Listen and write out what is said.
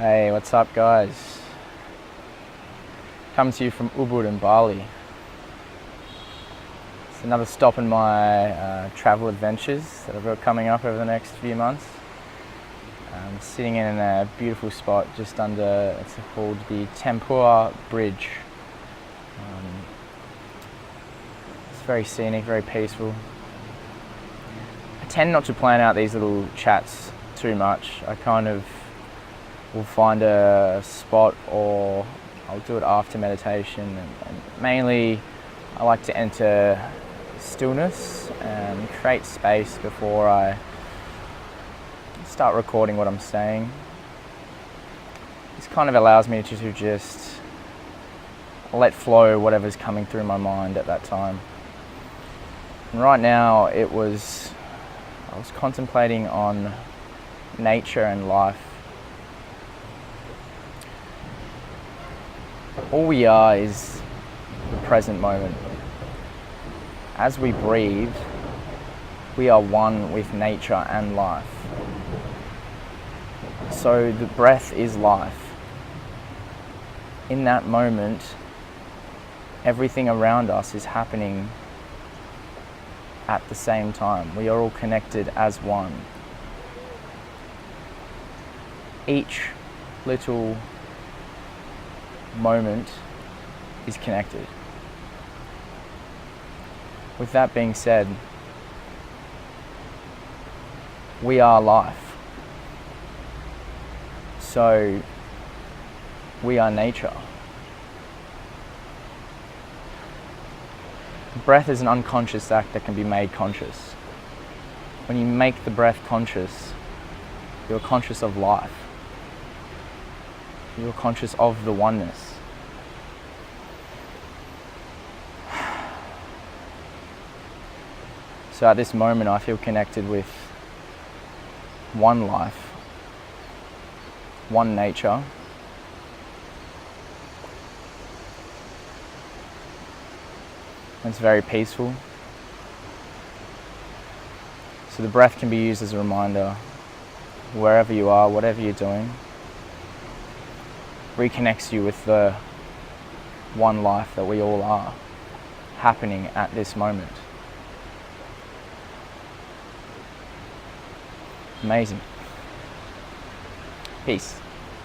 Hey, what's up guys? Coming to you from Ubud in Bali. It's another stop in my travel adventures that I've got coming up over the next few months. I'm sitting in a beautiful spot just under, it's called the Tempua Bridge. It's very scenic, very peaceful. I tend not to plan out these little chats too much. I kind of will find a spot or I'll do it after meditation, and mainly I like to enter stillness and create space before I start recording what I'm saying. This kind of allows me to just let flow whatever's coming through my mind at that time. And right now I was contemplating on nature and life. All we are is the present moment. As we breathe, we are one with nature and life. So the breath is life. In that moment, everything around us is happening at the same time. We are all connected as one. Each little moment is connected. With that being said, we are life. So we are nature. Breath is an unconscious act that can be made conscious. When you make the breath conscious, you're conscious of life. You're conscious of the oneness. So at this moment I feel connected with one life, one nature. It's very peaceful. So the breath can be used as a reminder, wherever you are, whatever you're doing, reconnects you with the one life that we all are, happening at this moment. Amazing. Peace.